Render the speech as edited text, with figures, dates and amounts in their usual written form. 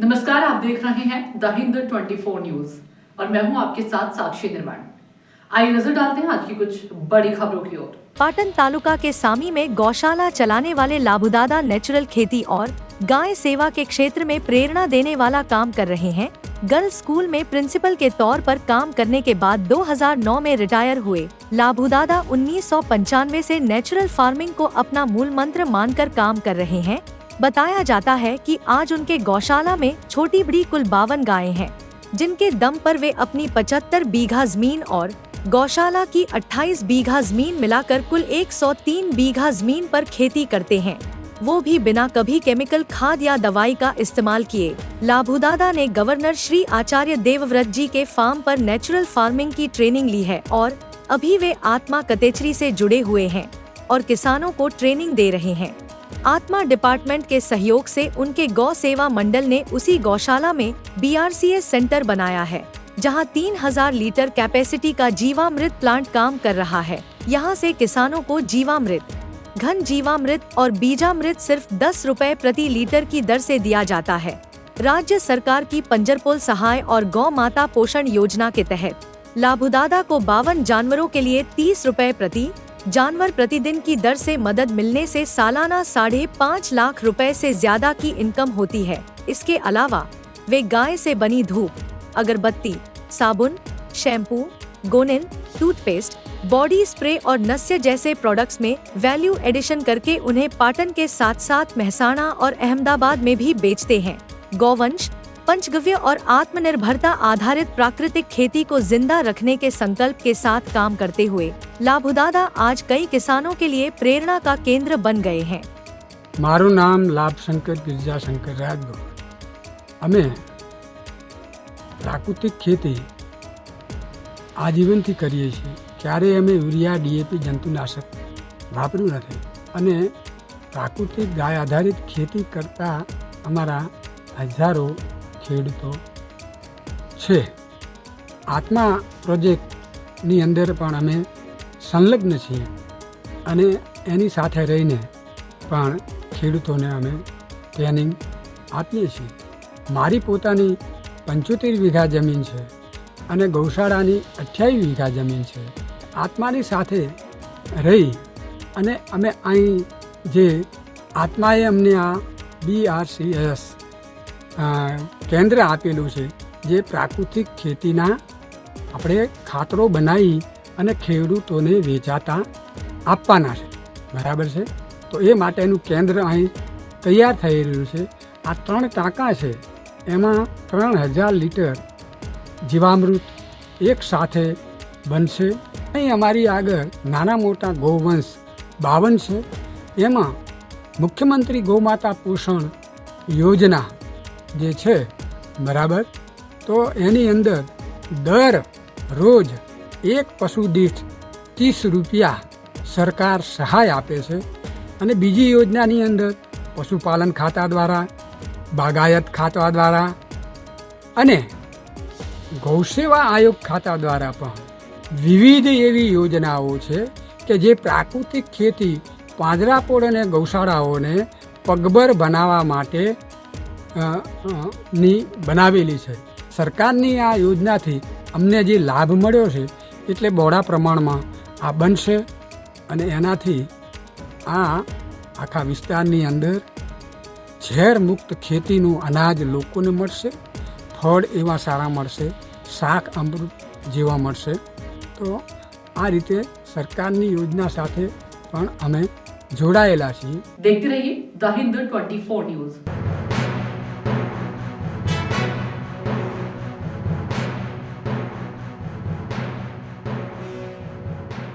नमस्कार, आप देख रहे हैं द हिंद 24 न्यूज और मैं हूं आपके साथ साक्षी निर्माण। आइए नजर डालते हैं आज की कुछ बड़ी खबरों की ओर। पाटन तालुका के सामी में गौशाला चलाने वाले लाभुदादा नेचुरल खेती और गाय सेवा के क्षेत्र में प्रेरणा देने वाला काम कर रहे हैं। गर्ल्स स्कूल में प्रिंसिपल के तौर पर काम करने के बाद 2009 में रिटायर हुए लाभुदादा 1995 से नेचुरल फार्मिंग को अपना मूल मंत्र मानकर काम कर रहे हैं। बताया जाता है कि आज उनके गौशाला में छोटी बड़ी कुल 52 गायें हैं, जिनके दम पर वे अपनी 75 बीघा जमीन और गौशाला की 28 बीघा जमीन मिलाकर कुल 103 बीघा जमीन पर खेती करते हैं, वो भी बिना कभी केमिकल खाद या दवाई का इस्तेमाल किए। लाभुदादा ने गवर्नर श्री आचार्य देवव्रत जी के फार्म पर नेचुरल फार्मिंग की ट्रेनिंग ली है और अभी वे आत्मा कतेचरी से जुड़े हुए हैं और किसानों को ट्रेनिंग दे रहे हैं। आत्मा डिपार्टमेंट के सहयोग से उनके गौ सेवा मंडल ने उसी गौशाला में BRCS सेंटर बनाया है, जहां 3000 लीटर कैपेसिटी का जीवामृत प्लांट काम कर रहा है। यहां से किसानों को जीवामृत, घन जीवामृत और बीजामृत सिर्फ 10 रुपए प्रति लीटर की दर से दिया जाता है। राज्य सरकार की पंजरपोल सहाय और गौ माता पोषण योजना के तहत लाभुदादा को 52 जानवरों के लिए 30 रुपए प्रति जानवर प्रतिदिन की दर से मदद मिलने से सालाना 5.5 लाख रुपए से ज्यादा की इनकम होती है। इसके अलावा वे गाय से बनी धूप, अगरबत्ती, साबुन, शैम्पू, गोनिल, टूथपेस्ट, बॉडी स्प्रे और नस्य जैसे प्रोडक्ट्स में वैल्यू एडिशन करके उन्हें पाटन के साथ साथ मेहसाणा और अहमदाबाद में भी बेचते हैं। गौवंश, पंचगव्य और आत्मनिर्भरता आधारित प्राकृतिक खेती को जिंदा रखने के संकल्प के साथ काम करते हुए लाभुदादा आज कई किसानों के लिए प्रेरणा का केंद्र बन गए हैं। मारू नाम लाभशंकर गिरजाशंकर राजगौर। अमे प्राकृतिक खेती आजीवनથી કરીએ છીએ। ક્યારે અમે યુરિયા DAP જંતુનાશક વાપર્યું નથી અને પ્રાકૃતિક ગાય આધારિત ખેતી કરતા અમારા હજારો ખેડૂતો છે। આત્મા પ્રોજેક્ટની અંદર પણ અમે સંલગ્ન છીએ અને એની સાથે રહીને પણ ખેડૂતોને અમે ટ્રેનિંગ આપીએ છીએ। મારી પોતાની 75 વીઘા જમીન છે અને ગૌશાળાની 28 વીઘા જમીન છે। આત્માની સાથે રહી અને અમે અહીં જે આત્માએ અમને આ BRCS કેન્દ્ર આપેલું છે, જે પ્રાકૃતિક ખેતીના આપણે ખાતરો બનાવી અને ખેડૂતોને વેચાતા આપવાના છે, બરાબર છે। તો એ માટેનું કેન્દ્ર અહીં તૈયાર થઈ રહ્યું છે। આ 3 ટાંકા છે, એમાં 3000 લીટર જીવામૃત એક સાથે બનશે। અહીં અમારી આગળ નાના મોટા ગૌવંશ 52 છે। એમાં મુખ્યમંત્રી ગૌમાતા પોષણ યોજના જે છે, બરાબર, તો એની અંદર દર રોજ એક પશુ દીઠ 30 રૂપિયા સરકાર સહાય આપે છે અને બીજી યોજનાની અંદર પશુપાલન ખાતા દ્વારા, બાગાયત ખાતા દ્વારા અને ગૌસેવા આયોગ ખાતા દ્વારા પણ વિવિધ એવી યોજનાઓ છે કે જે પ્રાકૃતિક ખેતી પાંજરાપોળ અને ગૌશાળાઓને પગભર બનાવવા માટે ની બનાવેલી છે। સરકારની આ યોજનાથી અમને જે લાભ મળ્યો છે એટલે બહોળા પ્રમાણમાં આ બનશે અને એનાથી આ આખા વિસ્તારની અંદર ઝેર મુક્ત ખેતીનું અનાજ લોકોને મળશે, ફળ એવા સારા મળશે, શાક અમૃત જેવા મળશે। તો આ રીતે સરકારની યોજના સાથે પણ અમે જોડાયેલા છીએ। देखते रहिए द हिंद 24 न्यूज।